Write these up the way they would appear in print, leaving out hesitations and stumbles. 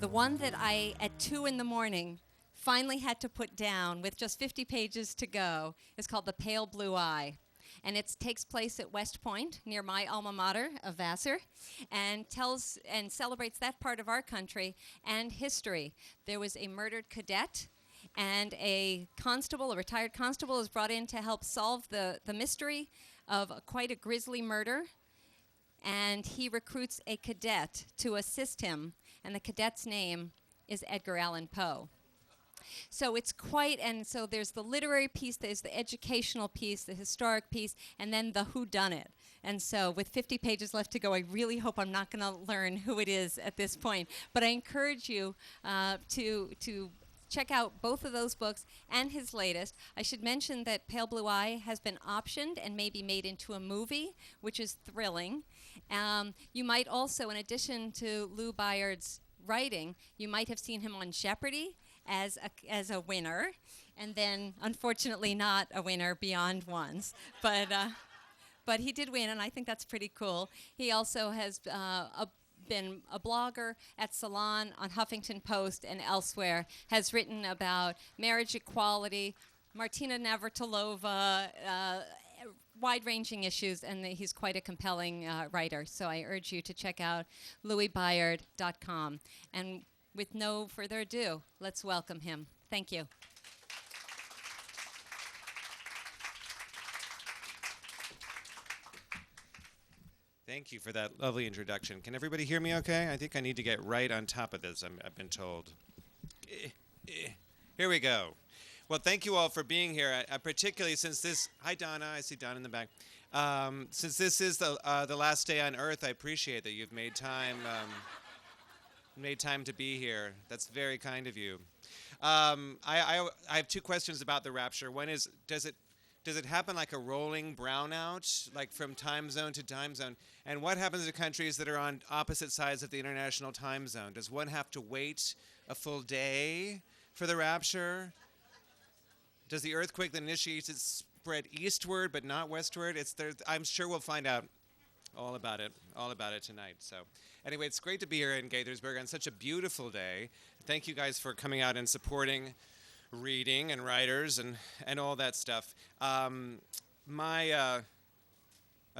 The one that I, at 2 in the morning, finally had to put down with just 50 pages to go is called The Pale Blue Eye. And it takes place at West Point, near my alma mater of Vassar, and tells and celebrates that part of our country and history. There was a murdered cadet, and a retired constable, is brought in to help solve the mystery of quite a grisly murder. And he recruits a cadet to assist him, and the cadet's name is Edgar Allan Poe. So it's and so there's the literary piece, there's the educational piece, the historic piece, and then the whodunit. And so with 50 pages left to go, I really hope I'm not going to learn who it is at this point. But I encourage you to check out both of those books and his latest. I should mention that Pale Blue Eye has been optioned and may be made into a movie, which is thrilling. You might also, in addition to Lou Bayard's writing, you might have seen him on Jeopardy as a winner, and then unfortunately not a winner beyond once. But he did win, and I think that's pretty cool. He also has been a blogger at Salon, on Huffington Post, and elsewhere, has written about marriage equality, Martina Navratilova, wide-ranging issues, and he's quite a compelling writer. So I urge you to check out louisbayard.com. And with no further ado, let's welcome him. Thank you. Thank you for that lovely introduction. Can everybody hear me okay? I think I need to get right on top of this, I've been told. Here we go. Well, thank you all for being here, particularly since this... Hi, Donna. I see Donna in the back. Since this is the last day on Earth, I appreciate that you've made time to be here. That's very kind of you. I have two questions about the rapture. One is, does it happen like a rolling brownout, like from time zone to time zone? And what happens to countries that are on opposite sides of the international time zone? Does one have to wait a full day for the rapture? Does the earthquake that initiates it spread eastward but not westward? I'm sure we'll find out all about it tonight. So anyway, it's great to be here in Gaithersburg on such a beautiful day. Thank you guys for coming out and supporting reading and writers and all that stuff. A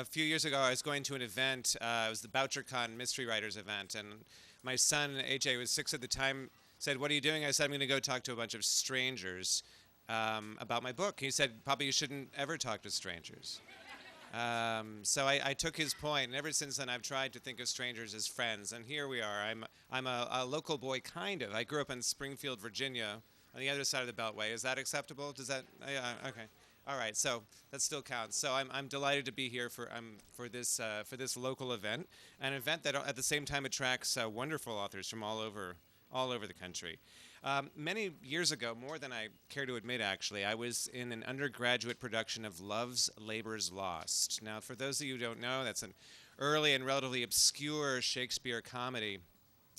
few years ago, I was going to an event. It was the BoucherCon Mystery Writers event, and my son, AJ, was 6 at the time, said, "What are you doing?" I said, "I'm going to go talk to a bunch of strangers about my book." He said, "Probably you shouldn't ever talk to strangers." So I took his point, and ever since then, I've tried to think of strangers as friends, and here we are. I'm a local boy, kind of. I grew up in Springfield, Virginia, on the other side of the Beltway. Is that acceptable? Does that? Okay. All right. So that still counts. So I'm delighted to be here for this local event, an event that at the same time attracts wonderful authors from all over the country. Many years ago, more than I care to admit, actually, I was in an undergraduate production of Love's Labour's Lost. Now, for those of you who don't know, that's an early and relatively obscure Shakespeare comedy,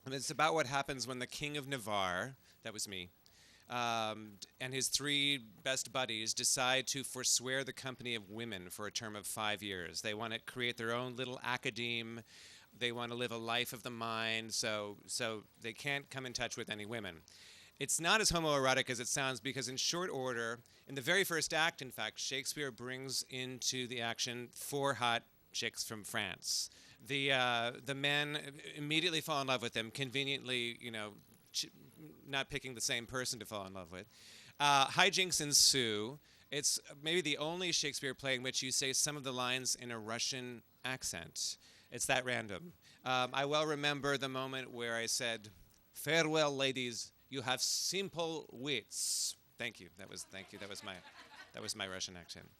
and it's about what happens when the King of Navarre, that was me, and his 3 best buddies decide to forswear the company of women for a term of 5 years. They want to create their own little academe. They want to live a life of the mind, so they can't come in touch with any women. It's not as homoerotic as it sounds, because in short order, in the very first act, in fact, Shakespeare brings into the action 4 hot chicks from France. The men immediately fall in love with them, conveniently, not picking the same person to fall in love with. Hijinks ensue. It's maybe the only Shakespeare play in which you say some of the lines in a Russian accent. It's that random. I well remember the moment where I said, "Farewell, ladies. You have simple wits." Thank you. That was my Russian accent.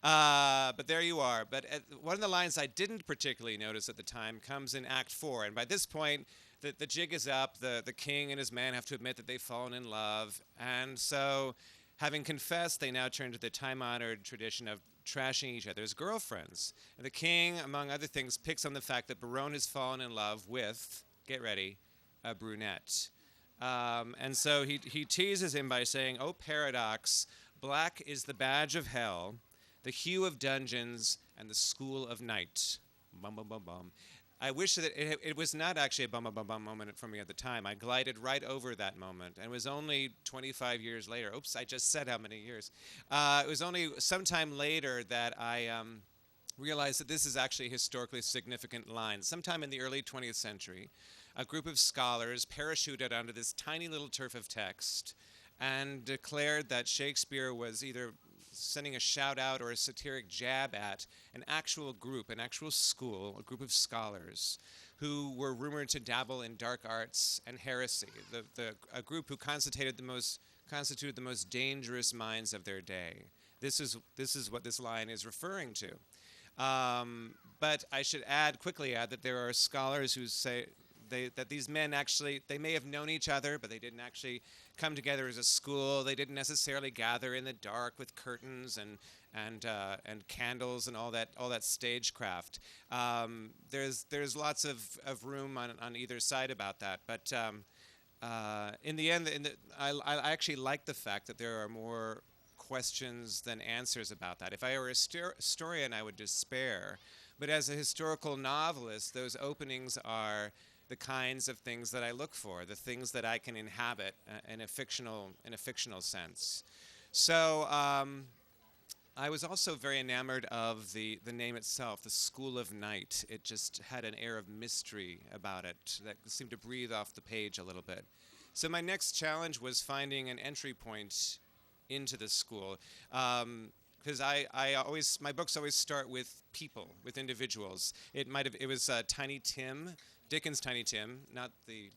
But there you are. But one of the lines I didn't particularly notice at the time comes in Act 4, and by this point, the jig is up. The king and his man have to admit that they've fallen in love, and so, having confessed, they now turn to the time-honored tradition of trashing each other's girlfriends. And the king, among other things, picks on the fact that Baron has fallen in love with, get ready, a brunette. And so he teases him by saying, "Oh, paradox, black is the badge of hell, the hue of dungeons, and the school of night." Bum, bum, bum, bum. I wish that it was not actually a bum bum bum bum moment for me at the time. I glided right over that moment, and it was only 25 years later. Oops, I just said how many years. It was only sometime later that I realized that this is actually a historically significant line. Sometime in the early 20th century, a group of scholars parachuted onto this tiny little turf of text and declared that Shakespeare was either sending a shout out or a satiric jab at an actual group, an actual school, a group of scholars who were rumored to dabble in dark arts and heresy, a group who constituted the most dangerous minds of their day. This is what this line is referring to. But I should quickly add that there are scholars who say that these men actually, they may have known each other, but they didn't actually come together as a school. They didn't necessarily gather in the dark with curtains and candles and all that stagecraft. There's lots of room on either side about that. But in the end, I actually like the fact that there are more questions than answers about that. If I were a historian, I would despair. But as a historical novelist, those openings are the kinds of things that I look for, the things that I can inhabit in a fictional sense. So I was also very enamored of the name itself, the School of Night. It just had an air of mystery about it that seemed to breathe off the page a little bit. So my next challenge was finding an entry point into the school. Because my books always start with people, with individuals. It was Tiny Tim, Dickens' Tiny Tim, not the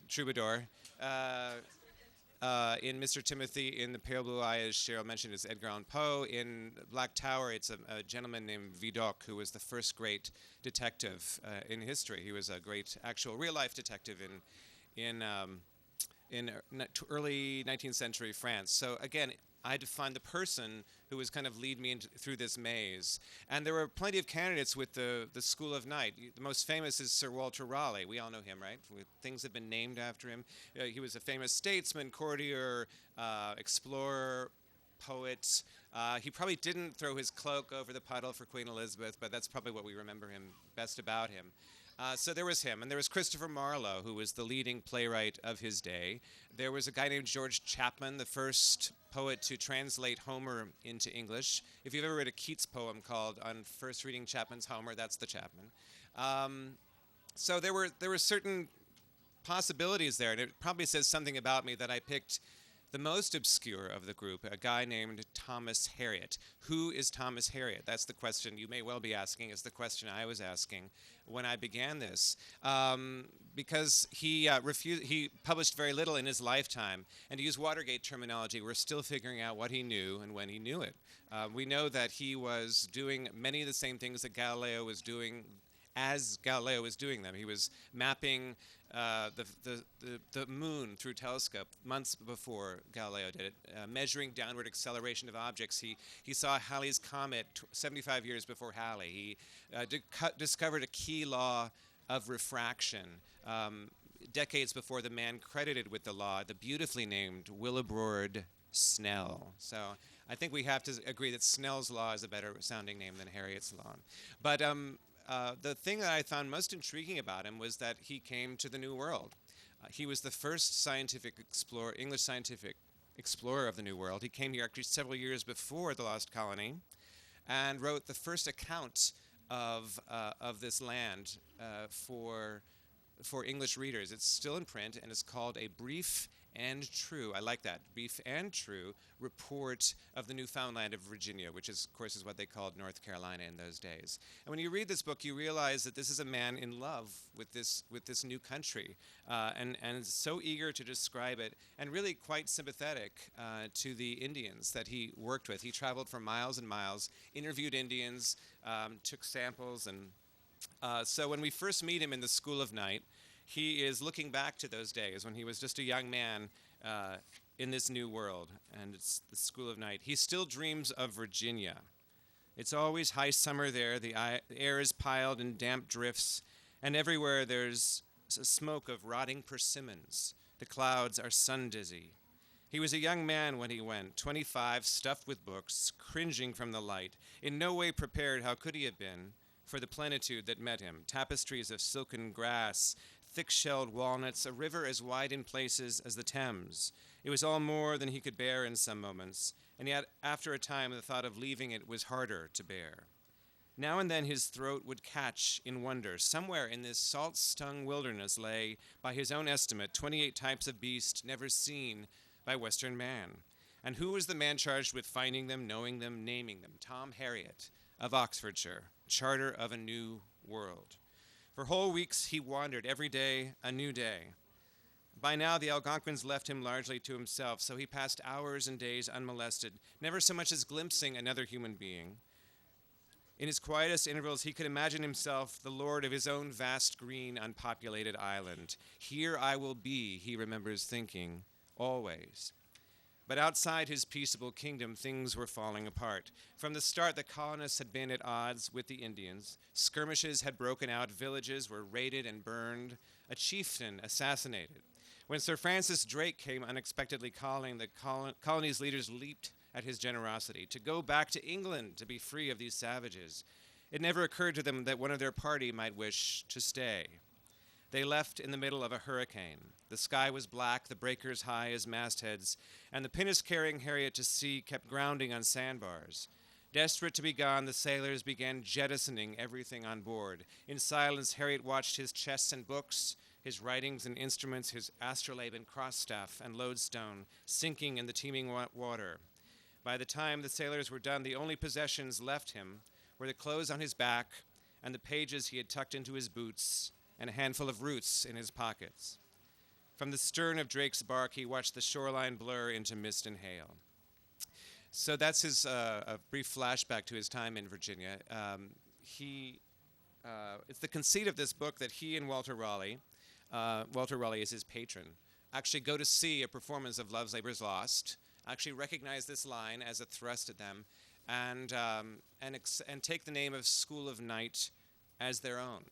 troubadour. In Mr. Timothy, in The Pale Blue Eye, as Cheryl mentioned, is Edgar Allan Poe. In Black Tower, it's a gentleman named Vidocq, who was the first great detective in history. He was a great actual real-life detective in early 19th century France. So again, I had to find the person who was kind of lead me through this maze. And there were plenty of candidates with the School of Night. The most famous is Sir Walter Raleigh. We all know him, right? Things have been named after him. He was a famous statesman, courtier, explorer, poet. He probably didn't throw his cloak over the puddle for Queen Elizabeth, but that's probably what we remember him best about him. So there was him, and there was Christopher Marlowe, who was the leading playwright of his day. There was a guy named George Chapman, the first poet to translate Homer into English. If you've ever read a Keats poem called On First Reading Chapman's Homer, that's the Chapman. So there were certain possibilities there, and it probably says something about me that I picked the most obscure of the group, a guy named Thomas Harriot. Who is Thomas Harriot? That's the question you may well be asking. It's the question I was asking when I began this. Because he published very little in his lifetime. And to use Watergate terminology, we're still figuring out what he knew and when he knew it. We know that he was doing many of the same things that Galileo was doing as Galileo was doing them. He was mapping the moon through telescope months before Galileo did it, measuring downward acceleration of objects. He saw Halley's comet 75 years before Halley. He discovered a key law of refraction decades before the man credited with the law, the beautifully named Willibrord Snell. So I think we have to agree that Snell's law is a better sounding name than Harriot's law. But the thing that I found most intriguing about him was that he came to the New World. He was the first English scientific explorer of the New World. He came here actually several years before the Lost Colony, and wrote the first account of this land for English readers. It's still in print, and it's called A Brief and True, I like that, Brief and True Report of the Newfoundland of Virginia, which is, of course, is what they called North Carolina in those days. And when you read this book, you realize that this is a man in love with this new country, and is so eager to describe it, and really quite sympathetic to the Indians that he worked with. He traveled for miles and miles, interviewed Indians, took samples, and so when we first meet him in the School of Night, he is looking back to those days when he was just a young man in this new world, and it's the School of Night. He still dreams of Virginia. It's always high summer there. The air is piled in damp drifts, and everywhere there's a smoke of rotting persimmons. The clouds are sun-dizzy. He was a young man when he went, 25, stuffed with books, cringing from the light, in no way prepared, how could he have been, for the plenitude that met him. Tapestries of silken grass, thick-shelled walnuts, a river as wide in places as the Thames. It was all more than he could bear in some moments, and yet after a time the thought of leaving it was harder to bear. Now and then his throat would catch in wonder. Somewhere in this salt-stung wilderness lay, by his own estimate, 28 types of beast never seen by Western man. And who was the man charged with finding them, knowing them, naming them? Tom Harriot of Oxfordshire, charter of a new world. For whole weeks he wandered, every day a new day. By now the Algonquins left him largely to himself, so he passed hours and days unmolested, never so much as glimpsing another human being. In his quietest intervals, he could imagine himself the lord of his own vast, green, unpopulated island. Here I will be, he remembers thinking, always. But outside his peaceable kingdom, things were falling apart. From the start, the colonists had been at odds with the Indians. Skirmishes had broken out, villages were raided and burned, a chieftain assassinated. When Sir Francis Drake came unexpectedly calling, the colony's leaders leaped at his generosity, to go back to England to be free of these savages. It never occurred to them that one of their party might wish to stay. They left in the middle of a hurricane. The sky was black, the breakers high as mastheads, and the pinnace carrying Harriet to sea kept grounding on sandbars. Desperate to be gone, the sailors began jettisoning everything on board. In silence, Harriet watched his chests and books, his writings and instruments, his astrolabe and crossstaff and lodestone, sinking in the teeming water. By the time the sailors were done, the only possessions left him were the clothes on his back and the pages he had tucked into his boots and a handful of roots in his pockets. From the stern of Drake's bark, he watched the shoreline blur into mist and hail. So that's his a brief flashback to his time in Virginia. It's the conceit of this book that he and Walter Raleigh is his patron, actually go to see a performance of Love's Labour's Lost, actually recognize this line as a thrust at them, and take the name of School of Night as their own.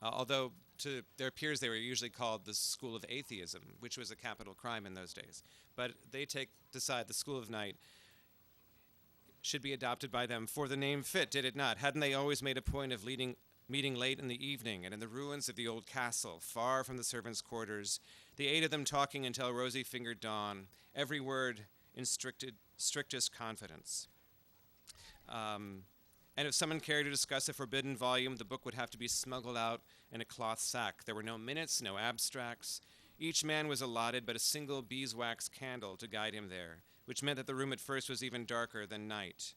Although to their peers they were usually called the School of Atheism, which was a capital crime in those days. But they decide the School of Night should be adopted by them, for the name fit, did it not? Hadn't they always made a point of meeting late in the evening and in the ruins of the old castle, far from the servants' quarters, the 8 of them talking until rosy-fingered dawn, every word in strictest confidence. And if someone cared to discuss a forbidden volume, the book would have to be smuggled out in a cloth sack. There were no minutes, no abstracts. Each man was allotted but a single beeswax candle to guide him there, which meant that the room at first was even darker than night.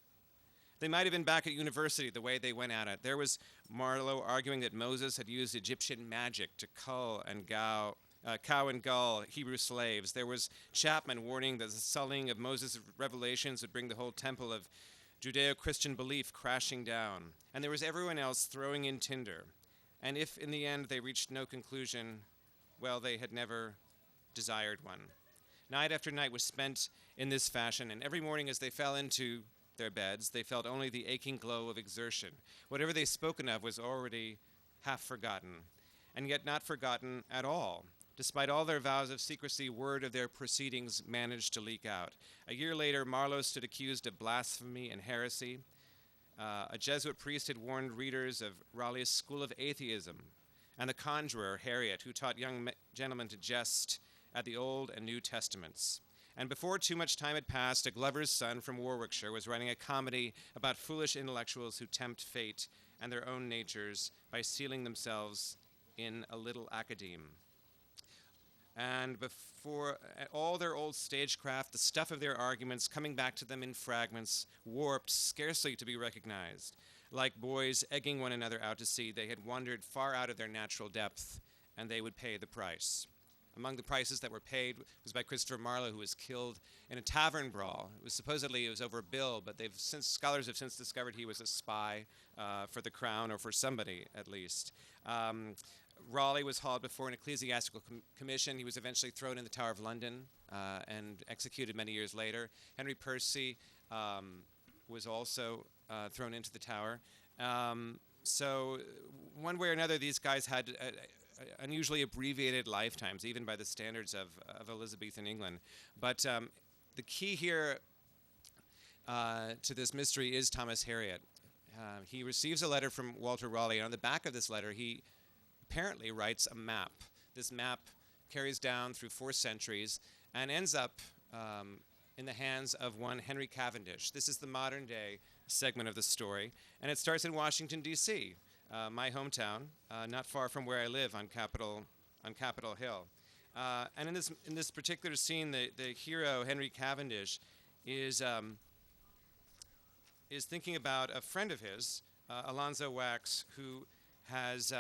They might have been back at university the way they went at it. There was Marlowe arguing that Moses had used Egyptian magic to cow and gull Hebrew slaves. There was Chapman warning that the sullying of Moses' revelations would bring the whole temple of Judeo-Christian belief crashing down. And there was everyone else throwing in tinder. And if in the end they reached no conclusion, well, they had never desired one. Night after night was spent in this fashion, and every morning as they fell into their beds, they felt only the aching glow of exertion. Whatever they spoken of was already half forgotten, and yet not forgotten at all. Despite all their vows of secrecy, word of their proceedings managed to leak out. A year later, Marlowe stood accused of blasphemy and heresy. A Jesuit priest had warned readers of Raleigh's School of Atheism, and the conjurer, Harriet, who taught young gentlemen to jest at the Old and New Testaments. And before too much time had passed, a glover's son from Warwickshire was writing a comedy about foolish intellectuals who tempt fate and their own natures by sealing themselves in a little academe. And before all their old stagecraft, the stuff of their arguments coming back to them in fragments, warped, scarcely to be recognized. Like boys egging one another out to sea, they had wandered far out of their natural depth, and they would pay the price. Among the prices that were paid was by Christopher Marlowe, who was killed in a tavern brawl. It was over a bill, but scholars have since discovered he was a spy for the crown, or for somebody at least. Raleigh was hauled before an ecclesiastical commission. He was eventually thrown in the Tower of London and executed many years later. Henry Percy was also thrown into the Tower. So one way or another, these guys had unusually abbreviated lifetimes, even by the standards of Elizabethan England. But the key here to this mystery is Thomas Harriot. he receives a letter from Walter Raleigh, and on the back of this letter, he apparently writes a map. This map carries down through 4 centuries and ends up in the hands of one Henry Cavendish. This is the modern day segment of the story, and it starts in Washington, D.C., my hometown, not far from where I live on Capitol Hill. And in this particular scene, the hero, Henry Cavendish, is thinking about a friend of his, Alonzo Wax, who has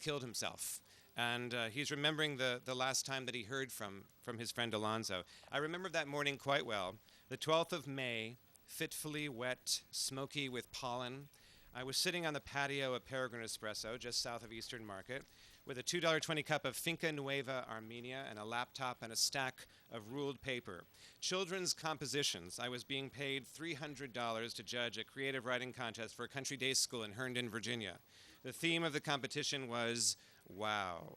killed himself. And he's remembering the last time that he heard from his friend Alonzo. I remember that morning quite well. The 12th of May, fitfully wet, smoky with pollen. I was sitting on the patio of Peregrine Espresso, just south of Eastern Market, with a $2.20 cup of Finca Nueva Armenia and a laptop and a stack of ruled paper. Children's compositions. I was being paid $300 to judge a creative writing contest for a country day school in Herndon, Virginia. The theme of the competition was wow.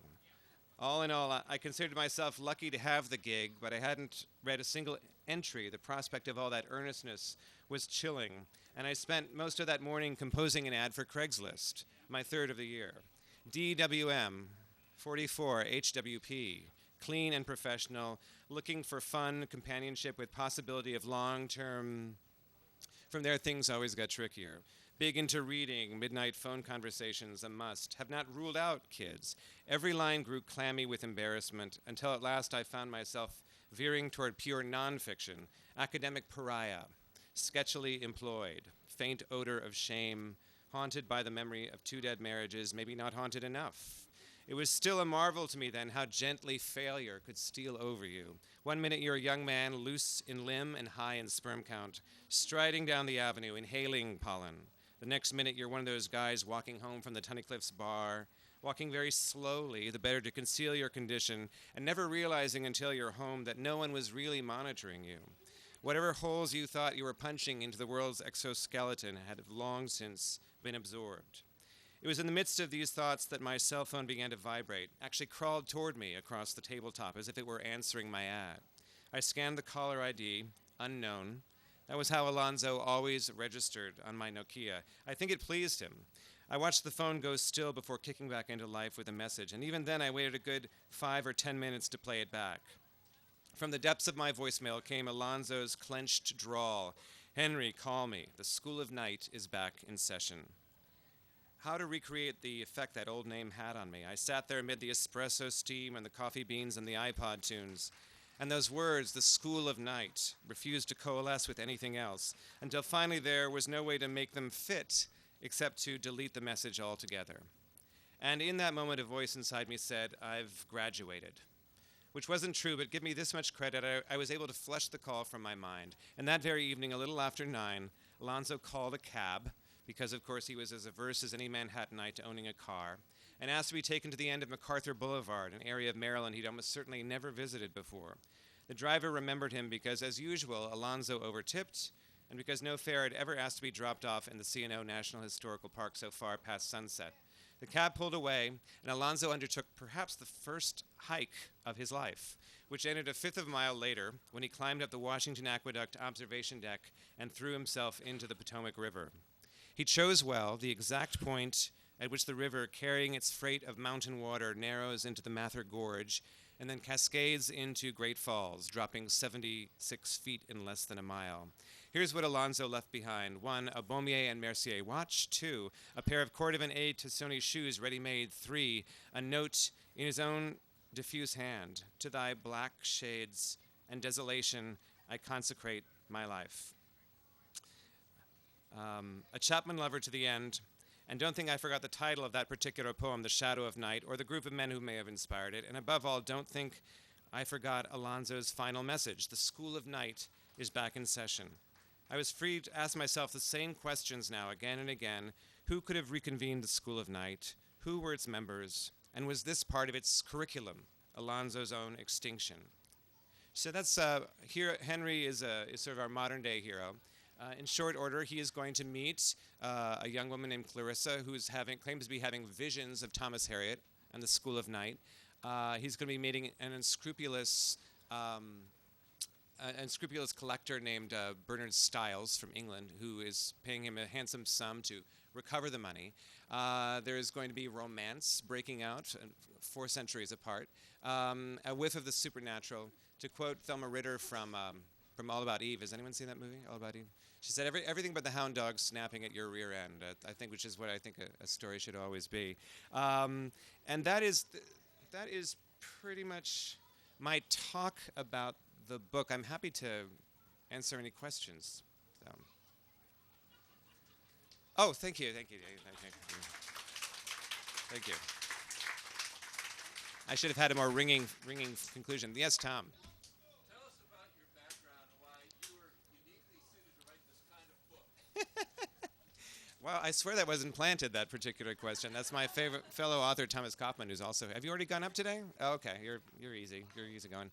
All in all, I considered myself lucky to have the gig, but I hadn't read a single entry. The prospect of all that earnestness was chilling, and I spent most of that morning composing an ad for Craigslist, my 3rd of the year. DWM, 44, HWP, clean and professional, looking for fun, companionship with possibility of long-term. From there, things always got trickier. Big into reading, midnight phone conversations, a must. Have not ruled out kids. Every line grew clammy with embarrassment until at last I found myself veering toward pure nonfiction, academic pariah, sketchily employed, faint odor of shame, haunted by the memory of 2 dead marriages, maybe not haunted enough. It was still a marvel to me then how gently failure could steal over you. 1 minute you're a young man, loose in limb and high in sperm count, striding down the avenue, inhaling pollen. The next minute you're one of those guys walking home from the Tunnicliffs bar, walking very slowly, the better to conceal your condition, and never realizing until you're home that no one was really monitoring you. Whatever holes you thought you were punching into the world's exoskeleton had long since been absorbed. It was in the midst of these thoughts that my cell phone began to vibrate, actually crawled toward me across the tabletop as if it were answering my ad. I scanned the caller ID, unknown. That was how Alonzo always registered on my Nokia. I think it pleased him. I watched the phone go still before kicking back into life with a message, and even then I waited a good 5 or 10 minutes to play it back. From the depths of my voicemail came Alonzo's clenched drawl. Henry, call me. The School of Night is back in session. How to recreate the effect that old name had on me. I sat there amid the espresso steam and the coffee beans and the iPod tunes. And those words, the School of Night, refused to coalesce with anything else, until finally there was no way to make them fit except to delete the message altogether. And in that moment, a voice inside me said, I've graduated. Which wasn't true, but give me this much credit, I was able to flush the call from my mind. And that very evening, a little after 9, Alonzo called a cab, because of course he was as averse as any Manhattanite to owning a car, and asked to be taken to the end of MacArthur Boulevard, an area of Maryland he'd almost certainly never visited before. The driver remembered him because, as usual, Alonzo overtipped, and because no fare had ever asked to be dropped off in the C&O National Historical Park so far past sunset. The cab pulled away, and Alonzo undertook perhaps the first hike of his life, which ended a 1/5 of a mile later when he climbed up the Washington Aqueduct observation deck and threw himself into the Potomac River. He chose well the exact point at which the river, carrying its freight of mountain water, narrows into the Mather Gorge and then cascades into Great Falls, dropping 76 feet in less than a mile. Here's what Alonzo left behind. 1, a Baumier and Mercier watch. 2, a pair of Cordovan A. Tassoni shoes ready-made. 3, a note in his own diffuse hand. To thy black shades and desolation I consecrate my life. A Chapman lover to the end. And don't think I forgot the title of that particular poem, The Shadow of Night, or the group of men who may have inspired it. And above all, don't think I forgot Alonzo's final message. The School of Night is back in session. I was free to ask myself the same questions now, again and again. Who could have reconvened the School of Night? Who were its members? And was this part of its curriculum, Alonzo's own extinction? So that's, here, Henry is sort of our modern day hero. In short order, he is going to meet a young woman named Clarissa who claims to be having visions of Thomas Harriot and the School of Night. He's going to be meeting an unscrupulous an unscrupulous collector named Bernard Stiles from England, who is paying him a handsome sum to recover the money. There is going to be romance breaking out 4 centuries apart, a whiff of the supernatural. To quote Thelma Ritter from All About Eve, has anyone seen that movie, All About Eve? She said, everything but the hound dog snapping at your rear end, I think, which is what I think a story should always be. And that is pretty much my talk about the book. I'm happy to answer any questions. So. Oh, thank you. Thank you. I should have had a more ringing conclusion. Yes, Tom. Tell us about your background and why you were uniquely suited to write this kind of book. Well, I swear that wasn't planted, that particular question. That's my favorite fellow author, Thomas Kaufman, who's also... Have you already gone up today? Oh, okay, you're easy. You're easy going.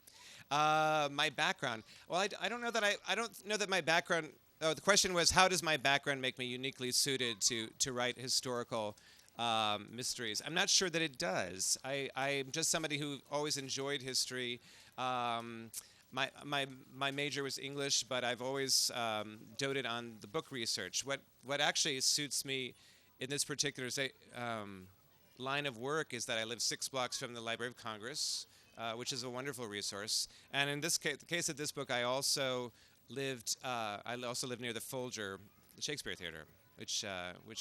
My background. Well, I don't know that my background... Oh, the question was, how does my background make me uniquely suited to write historical mysteries? I'm not sure that it does. I'm just somebody who always enjoyed history. My major was English, but I've always doted on the book research. What actually suits me in this particular line of work is that I live 6 blocks from the Library of Congress, which is a wonderful resource. And in this case, the case of this book, I also lived near the Folger Shakespeare Theater, which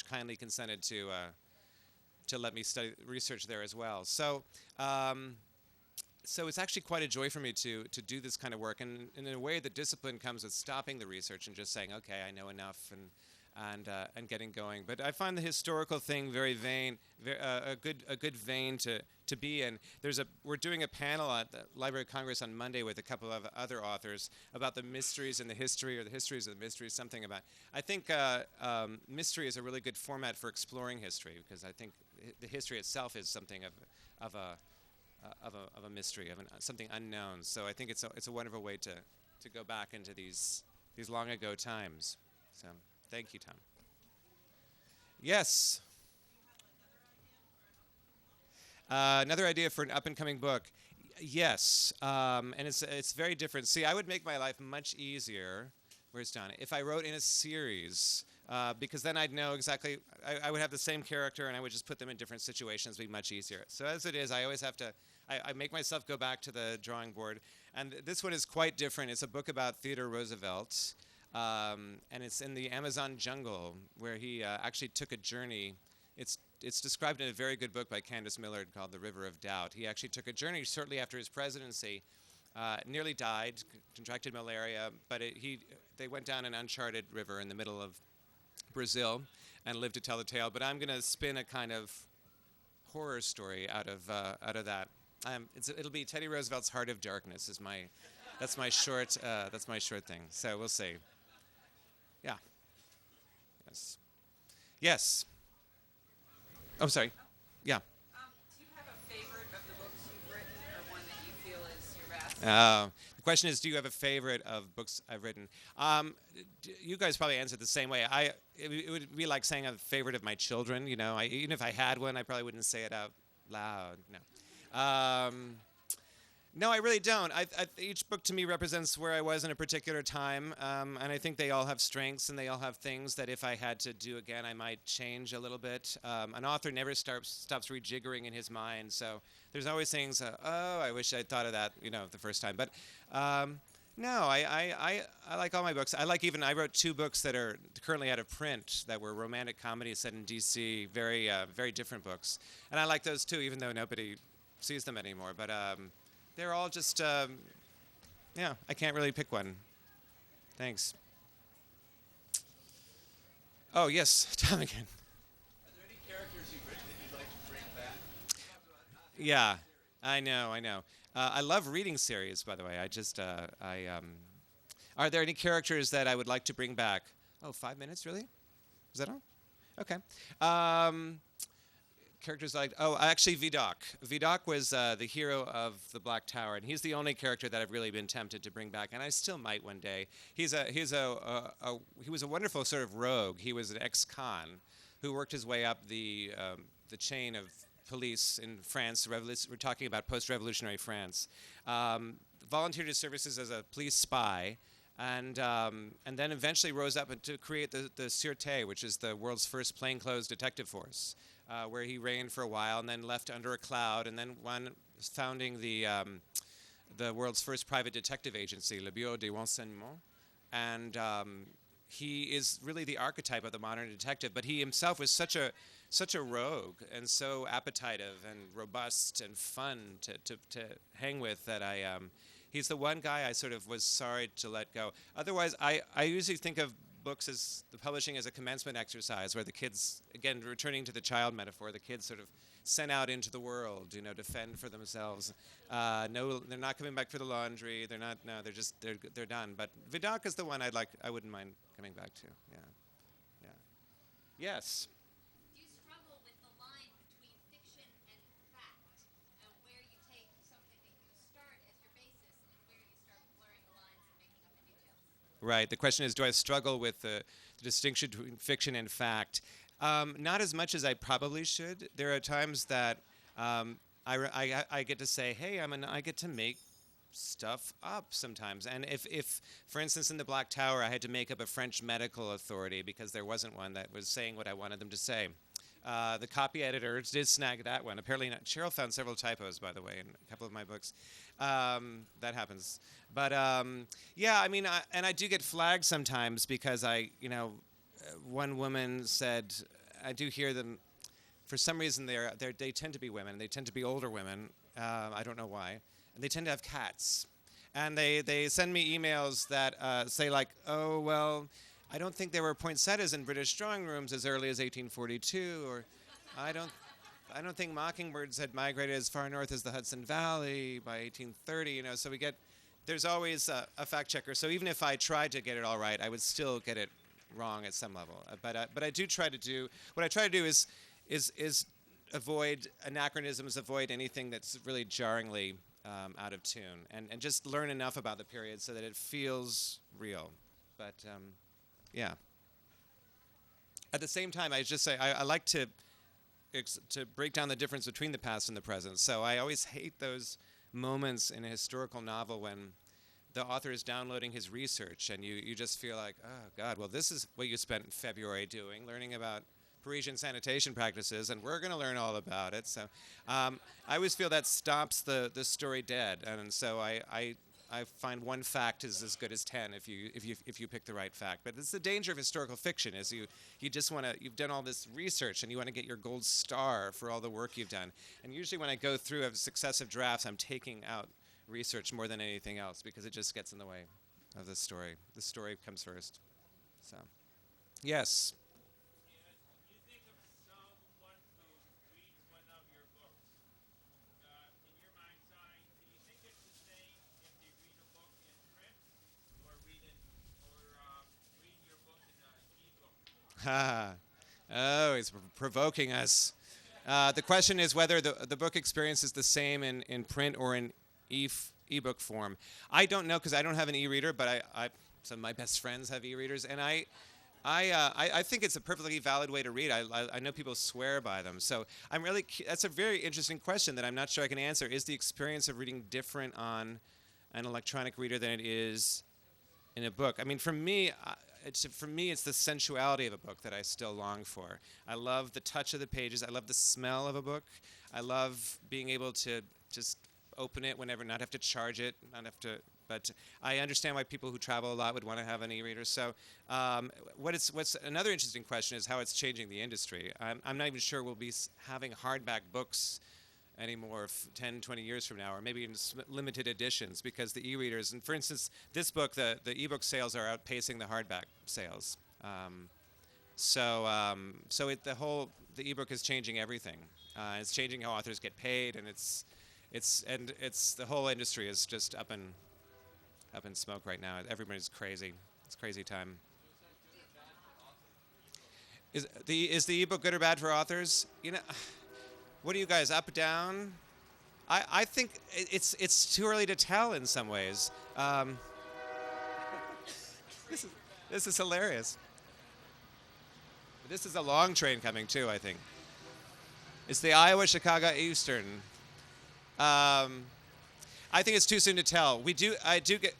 kindly consented to let me study research there as well. So it's actually quite a joy for me to do this kind of work, and in a way the discipline comes with stopping the research and just saying, okay, I know enough, and getting going. But I find the historical thing very vain, a good vein to be in. We're doing a panel at the Library of Congress on Monday with a couple of other authors about the mysteries in the history, or the histories of the mysteries, something about. I think mystery is a really good format for exploring history, because I think the history itself is something of a mystery, something unknown. So I think it's a wonderful way to go back into these long ago times. So thank you, Tom. Yes. Another idea for an up-and-coming book. Yes, and it's very different. See, I would make my life much easier. Where's Donna? If I wrote in a series. Because then I'd know exactly, I would have the same character and I would just put them in different situations. It would be much easier. So as it is, I always have to, I make myself go back to the drawing board. And this one is quite different. It's a book about Theodore Roosevelt. And it's in the Amazon jungle, where he actually took a journey. It's described in a very good book by Candace Millard called The River of Doubt. He actually took a journey shortly after his presidency, nearly died, contracted malaria, but they went down an uncharted river in the middle of Brazil and lived to tell the tale. But I'm going to spin a kind of horror story out of that. It'll be Teddy Roosevelt's Heart of Darkness. That's my short thing. So we'll see. Yeah. Yes. Oh, sorry. Yeah. Do you have a favorite of the books you've written, or one that you feel is your best? The question is, do you have a favorite of books I've written? You guys probably answered the same way. It would be like saying a favorite of my children. You know, even if I had one, I probably wouldn't say it out loud. No. No, I really don't. Each book to me represents where I was in a particular time, and I think they all have strengths and they all have things that if I had to do again, I might change a little bit. An author never stops rejiggering in his mind, so there's always things. I wish I'd thought of that, the first time. But no, I like all my books. I wrote 2 books that are currently out of print that were romantic comedies set in D.C. Very very different books, and I like those too, even though nobody sees them anymore. But they're all just, I can't really pick one. Thanks. Oh, yes, Tom again. Are there any characters you've written that you'd like to bring back? Yeah, I know. I love reading series, by the way. Are there any characters that I would like to bring back? Oh, 5 minutes, really? Is that all? Okay. Characters actually Vidocq. Vidocq was the hero of the Black Tower, and he's the only character that I've really been tempted to bring back, and I still might one day. He was a wonderful sort of rogue. He was an ex-con who worked his way up the chain of police in France. We're talking about post-revolutionary France. volunteered his services as a police spy, and then eventually rose up to create the Sûreté, which is the world's first plainclothes detective force, where he reigned for a while and then left under a cloud, and then founding the world's first private detective agency, Le Bureau des Renseignements, and he is really the archetype of the modern detective. But he himself was such a rogue and so appetitive and robust and fun to hang with that he's the one guy I sort of was sorry to let go. Otherwise, I usually think of books as the publishing as a commencement exercise where the kids, again, returning to the child metaphor, the kids sort of sent out into the world, to fend for themselves. No, they're not coming back for the laundry. They're not. No, they're done. But Vidocq is the one I wouldn't mind coming back to. Yeah. Yes. Do you struggle with the line between fiction and fact, where you take something that you start as your basis and where you start blurring the lines and making up the details? Right. The question is, do I struggle with the distinction between fiction and fact? Not as much as I probably should. There are times that I get to say, hey, I get to make stuff up sometimes. And if, for instance, in the Black Tower, I had to make up a French medical authority because there wasn't one that was saying what I wanted them to say. The copy editor did snag that one. Apparently not. Cheryl found several typos, by the way, in a couple of my books. That happens. But, yeah, I do get flagged sometimes because one woman said, I do hear them, for some reason they tend to be women. They tend to be older women. I don't know why. And they tend to have cats. And they send me emails that say like, oh, well, I don't think there were poinsettias in British drawing rooms as early as 1842, or I don't think mockingbirds had migrated as far north as the Hudson Valley by 1830. So there's always a fact checker. So even if I tried to get it all right, I would still get it wrong at some level. But I do try to do what I try to do is avoid anachronisms, avoid anything that's really jarringly out of tune, and just learn enough about the period so that it feels real. But yeah. At the same time, I just say I like to break down the difference between the past and the present. So I always hate those moments in a historical novel when the author is downloading his research and you just feel like, oh, God, well, this is what you spent February doing, learning about Parisian sanitation practices, and we're going to learn all about it. So I always feel that stops the story dead. And so I find one fact is as good as 10 if you pick the right fact. But it's the danger of historical fiction is you just want to, you've done all this research and you want to get your gold star for all the work you've done. And usually when I go through successive drafts, I'm taking out research more than anything else because it just gets in the way of the story. The story comes first. So, yes. You think of someone who reads one of your books. In your mind's eye, do you think it's the same if they read a book in print or read your book in an e-book form? Oh, he's provoking us. The question is whether the book experience is the same in print or in e-book form. I don't know because I don't have an e-reader, but some of my best friends have e-readers, and I think it's a perfectly valid way to read. I know people swear by them, so that's a very interesting question that I'm not sure I can answer. Is the experience of reading different on an electronic reader than it is in a book? For me, it's the sensuality of a book that I still long for. I love the touch of the pages. I love the smell of a book. I love being able to just open it whenever, not have to charge it, but I understand why people who travel a lot would want to have an e-reader. So what's another interesting question is how it's changing the industry. I'm not even sure we'll be having hardback books anymore 10, 20 years from now, or maybe in limited editions because the e-readers, and for instance, this book, the e-book sales are outpacing the hardback sales. So the e-book is changing everything. It's changing how authors get paid, and it's the whole industry is just up in smoke right now. Everybody's crazy. It's a crazy time. Is the ebook good or bad for authors? What are you guys, up, down? I think it's too early to tell in some ways. This is hilarious. This is a long train coming too, I think. It's the Iowa Chicago Eastern. I think it's too soon to tell. I do get,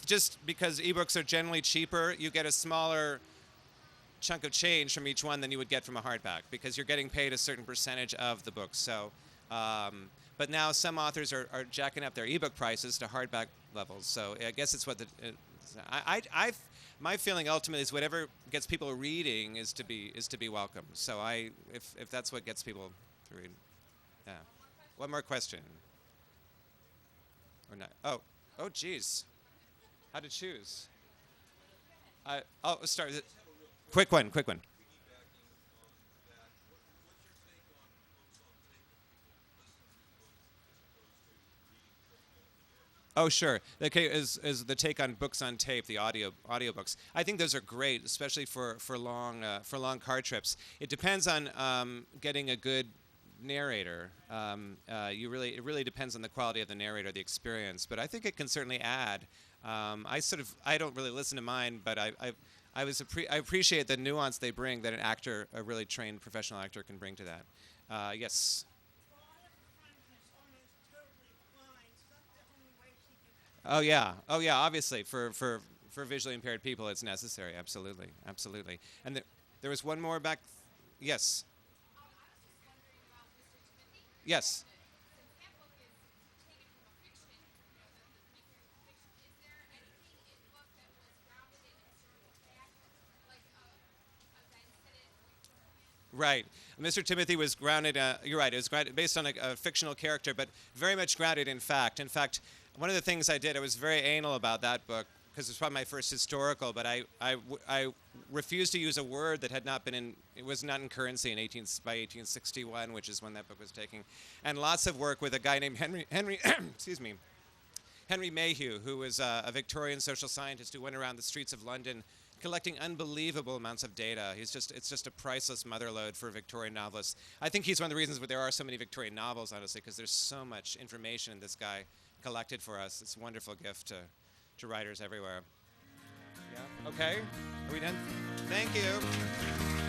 just because ebooks are generally cheaper, you get a smaller chunk of change from each one than you would get from a hardback because you're getting paid a certain percentage of the book. So, but now some authors are jacking up their ebook prices to hardback levels. So I guess it's what my feeling ultimately is whatever gets people reading is to be welcome. So if that's what gets people to read, yeah. One more question. Or not? Oh, geez. How to choose? Start. Quick one. Oh, sure. Okay, is the take on books on tape, the audiobooks. I think those are great, especially for long car trips. It depends on getting a good narrator. It really depends on the quality of the narrator, the experience. But I think it can certainly add. I don't really listen to mine, but I appreciate the nuance they bring that a really trained professional actor can bring to that. Yes. Oh yeah. Obviously, for visually impaired people, it's necessary. Absolutely. And there was one more back. Yes. Yes. Right. Mr. Timothy was grounded, you're right, it was based on a fictional character, but very much grounded in fact. In fact, one of the things I did, I was very anal about that book, because it's probably my first historical, but I refused to use a word that had not been it was not in currency by 1861, which is when that book was taken. And lots of work with a guy named Henry excuse me, Henry Mayhew, who was a Victorian social scientist who went around the streets of London collecting unbelievable amounts of data. It's just a priceless motherlode for Victorian novelists. I think he's one of the reasons why there are so many Victorian novels, honestly, because there's so much information this guy collected for us. It's a wonderful gift to writers everywhere. Yeah. Okay. Are we done? Thank you.